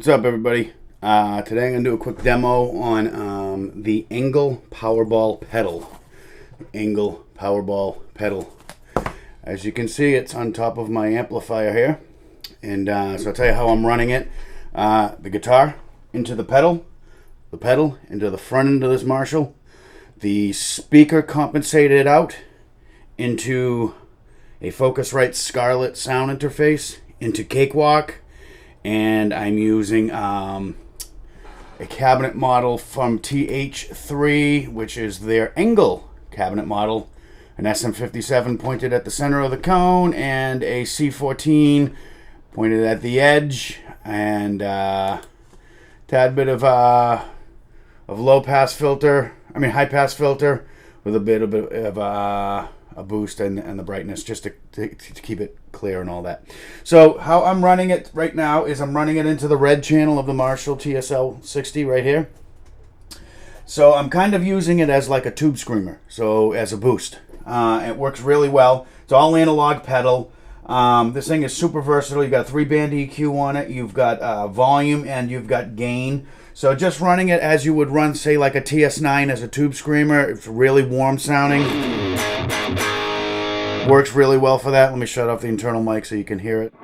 What's up, everybody? Today I'm going to do a quick demo on the Engl Powerball Pedal. Engl Powerball Pedal. As you can see, it's on top of my amplifier here. And so I'll tell you how I'm running it. The guitar into the pedal into the front end of this Marshall. The speaker compensated out into a Focusrite Scarlett sound interface into Cakewalk. And I'm using a cabinet model from TH3, which is their Engl cabinet model. An SM57 pointed at the center of the cone, and a C14 pointed at the edge, and tad bit of low pass filter. High pass filter with a bit of a boost and the brightness, just to keep it clear and all that. So how I'm running it right now is I'm running it into the red channel of the Marshall TSL60 right here. So I'm kind of using it as like a tube screamer, so as a boost. It works really well. It's all analog pedal. This thing is super versatile. You've got 3-band EQ on it. You've got volume and you've got gain. So just running it as you would run, say, like a TS9 as a tube screamer. It's really warm sounding. Works really well for that. Let me shut off the internal mic so you can hear it.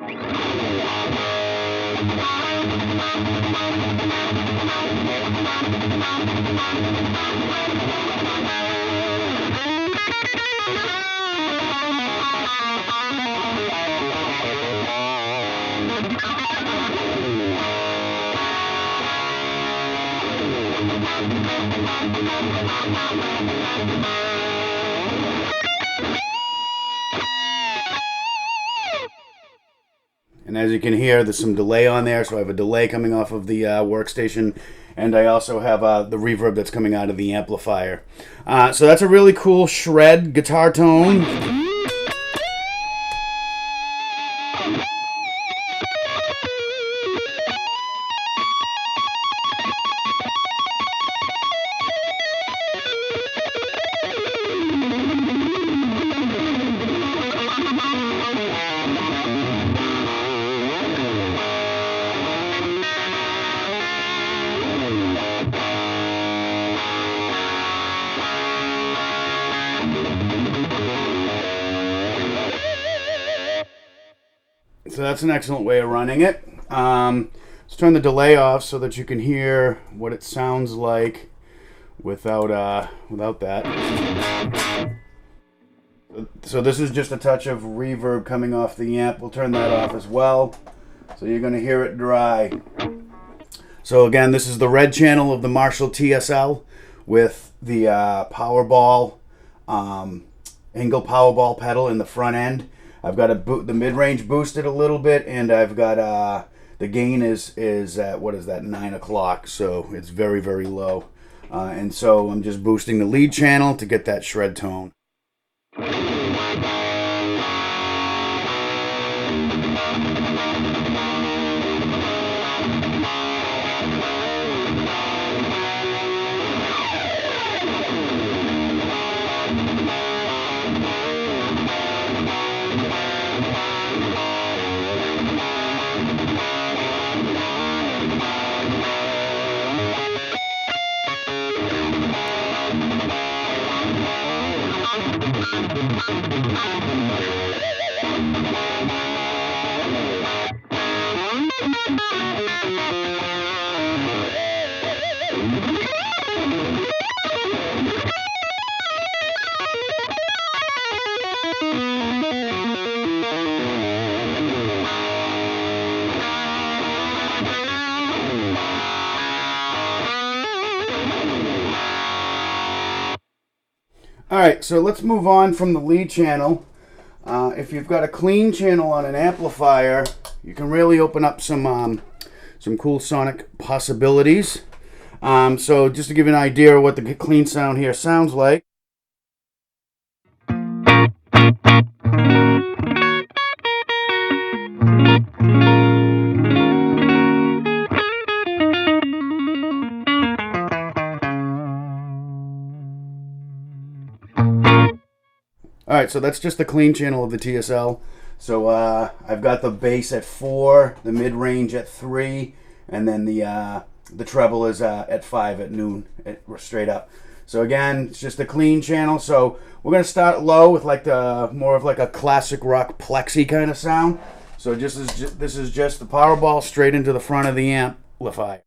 And as you can hear, there's some delay on there, so I have a delay coming off of the workstation, and I also have the reverb that's coming out of the amplifier. So that's a really cool shred guitar tone. So that's an excellent way of running it. Let's turn the delay off so that you can hear what it sounds like without that. So this is just a touch of reverb coming off the amp. We'll turn that off as well. So you're going to hear it dry. So again, this is the red channel of the Marshall TSL with the Powerball, Engl Powerball pedal in the front end. I've got the mid-range boosted a little bit, and I've got the gain is at, what is that, 9 o'clock, so it's very, very low. And so I'm just boosting the lead channel to get that shred tone. Alright, so let's move on from the lead channel. If you've got a clean channel on an amplifier, you can really open up some cool sonic possibilities. So just to give you an idea of what the clean sound here sounds like. Alright, so that's just the clean channel of the TSL. So I've got the bass at 4, the mid-range at 3, and then the treble is at 5 at noon, straight up. So again, it's just a clean channel. So we're gonna start low with like the more of like a classic rock plexi kind of sound. So this is just the Powerball straight into the front of the amplifier.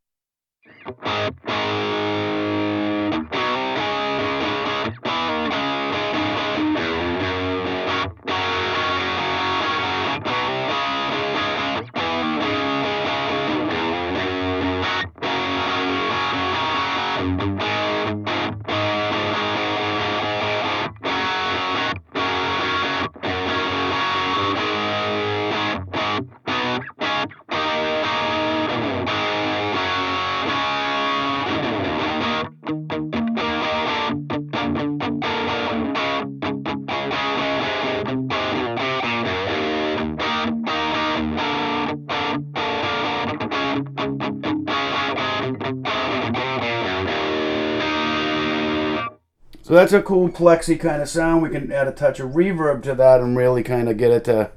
So that's a cool plexi kind of sound. We can add a touch of reverb to that and really kind of get it to,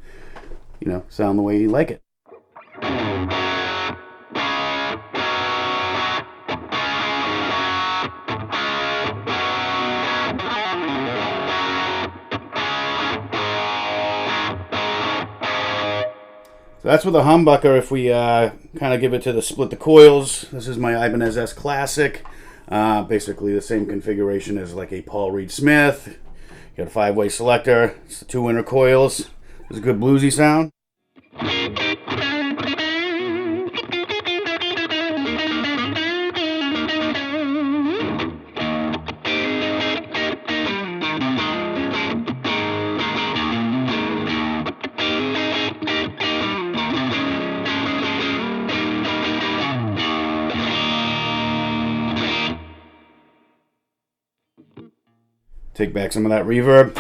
sound the way you like it. So that's with a humbucker. If we kind of give it to the split the coils, this is my Ibanez S Classic. Basically the same configuration as like a Paul Reed Smith. You got a 5-way selector. It's the 2 inner coils. It's a good bluesy sound. Take back some of that reverb.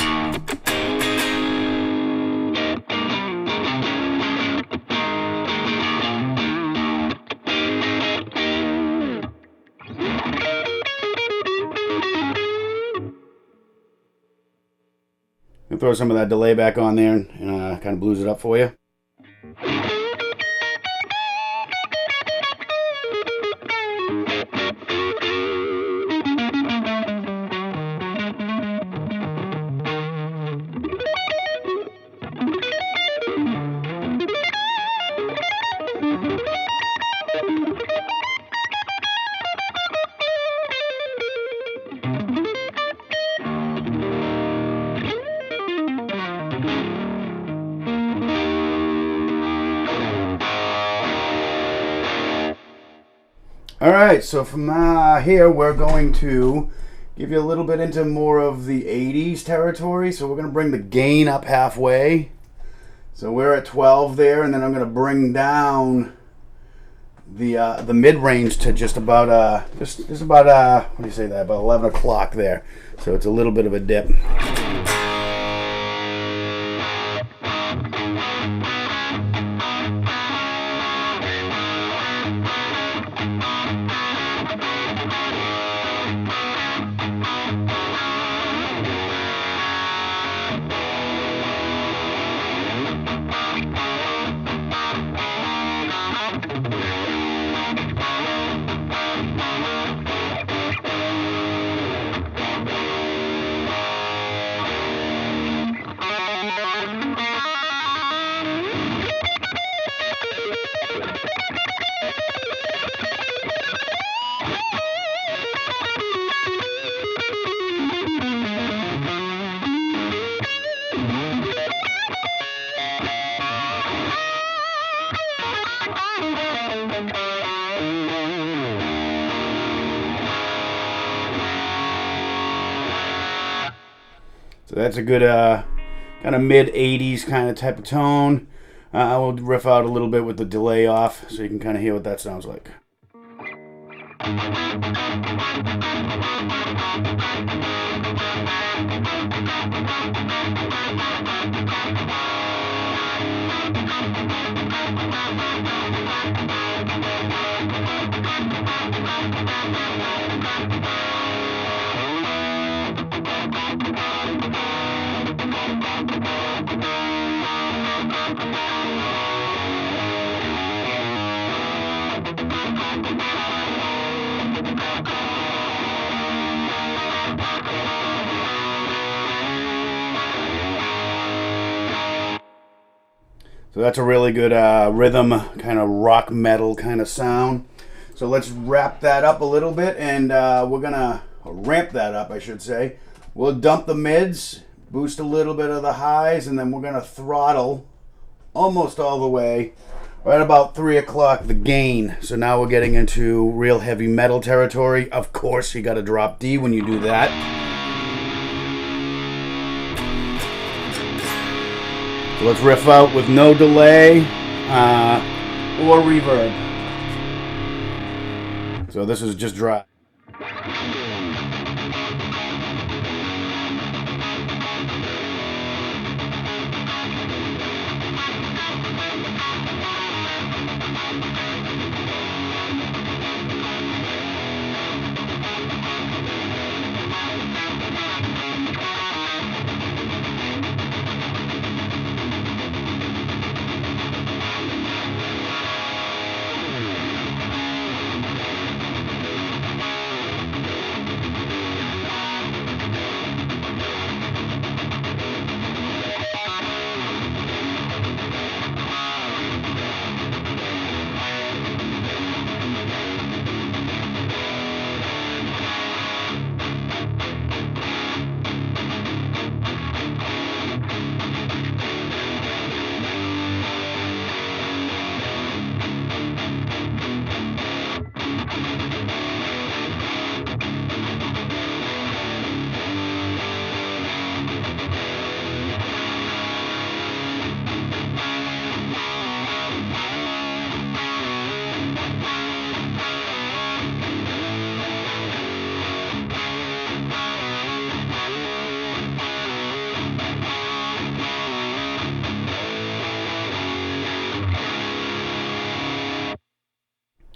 And throw some of that delay back on there and kind of blues it up for you. Alright, so from here we're going to give you a little bit into more of the 80s territory. So we're going to bring the gain up halfway. So we're at 12 there, and then I'm going to bring down the mid-range to just about just about what do you say that, about 11 o'clock there. So it's a little bit of a dip. So that's a good kind of mid-80s kind of type of tone. I will riff out a little bit with the delay off so you can kind of hear what that sounds like. So that's a really good rhythm, kind of rock metal kind of sound. So let's wrap that up a little bit, and we're gonna ramp that up, I should say. We'll dump the mids, boost a little bit of the highs, and then we're gonna throttle almost all the way, right about 3 o'clock, the gain. So now we're getting into real heavy metal territory. Of course, you gotta drop D when you do that. So let's riff out with no delay or reverb. So this is just dry.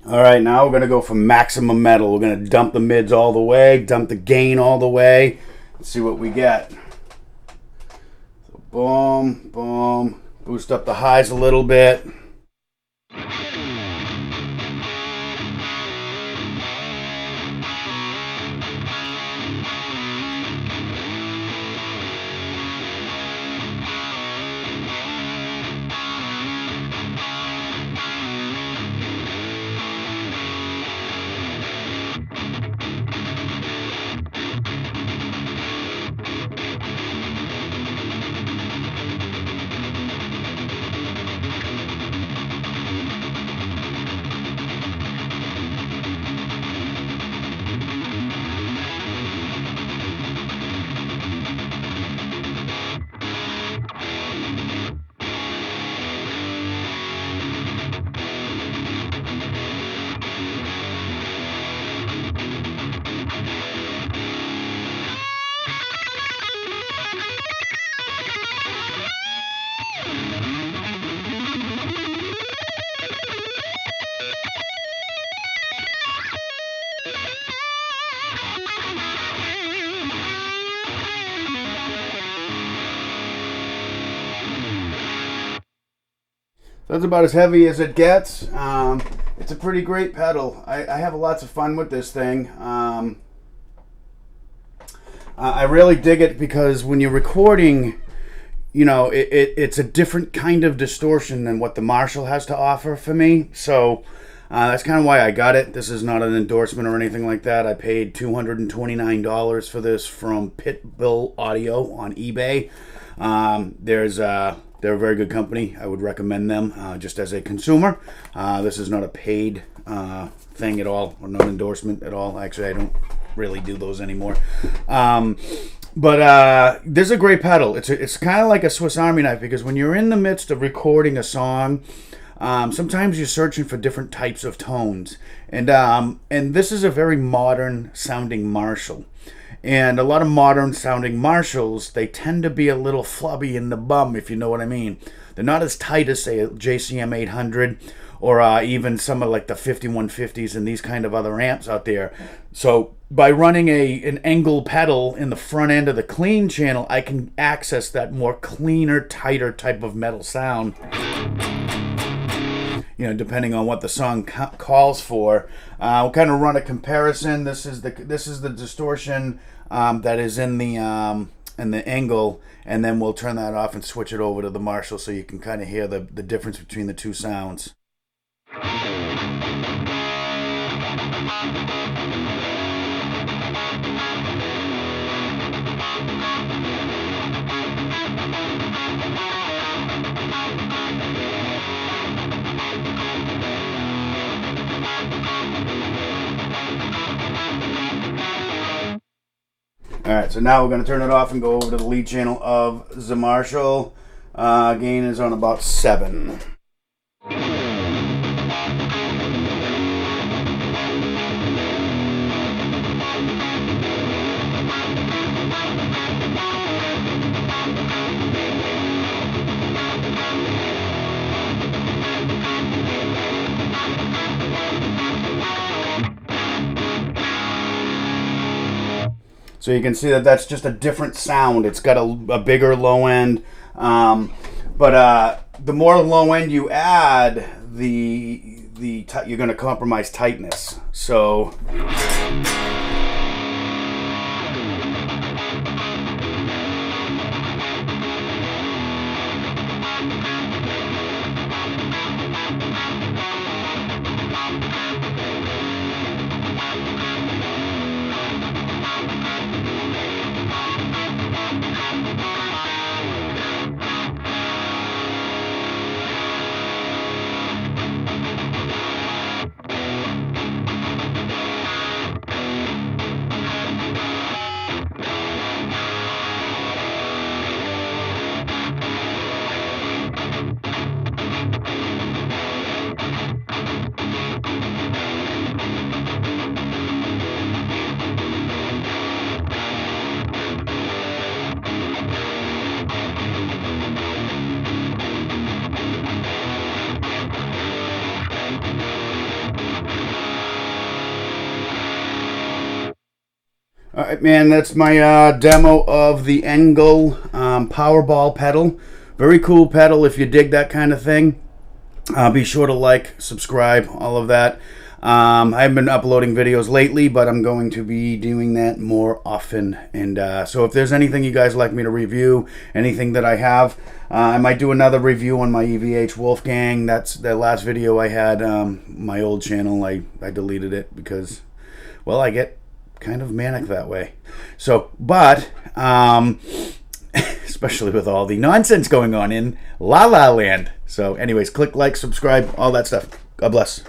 All right, now we're going to go for maximum metal. We're going to dump the mids all the way, dump the gain all the way. Let's see what we get. So boom, boom. Boost up the highs a little bit. That's about as heavy as it gets. It's a pretty great pedal. I have lots of fun with this thing. I really dig it because when you're recording, you know, it's a different kind of distortion than what the Marshall has to offer for me. So that's kind of why I got it. This is not an endorsement or anything like that. I paid $229 for this from Pitbull Audio on eBay. They're a very good company. I would recommend them just as a consumer. This is not a paid thing at all, or no endorsement at all. Actually, I don't really do those anymore. But this is a great pedal. It's kind of like a Swiss Army knife, because when you're in the midst of recording a song, sometimes you're searching for different types of tones. And this is a very modern sounding Marshall. And a lot of modern sounding Marshalls, they tend to be a little flubby in the bum, if you know what I mean. They're not as tight as, say, a JCM 800 or even some of like the 5150s and these kind of other amps out there. So by running an Engl pedal in the front end of the clean channel, I can access that more cleaner, tighter type of metal sound. You know, depending on what the song calls for. We'll kind of run a comparison. This is the distortion that is in the and the Engl, and then we'll turn that off and switch it over to the Marshall so you can kind of hear the difference between the two sounds. Alright, so now we're going to turn it off and go over to the lead channel of the Marshall. Gain is on about 7. So you can see that that's just a different sound. It's got a bigger low end. But the more low end you add, you're going to compromise tightness. So... Alright, man, that's my demo of the Engl Powerball pedal. Very cool pedal if you dig that kind of thing. Be sure to like, subscribe, all of that. I haven't been uploading videos lately, but I'm going to be doing that more often. And so if there's anything you guys like me to review, anything that I have, I might do another review on my EVH Wolfgang. That's the last video I had. My old channel, I deleted it because, well, I get kind of manic that way. So, but especially with all the nonsense going on in La La Land. So anyways, click like, subscribe, all that stuff. God bless.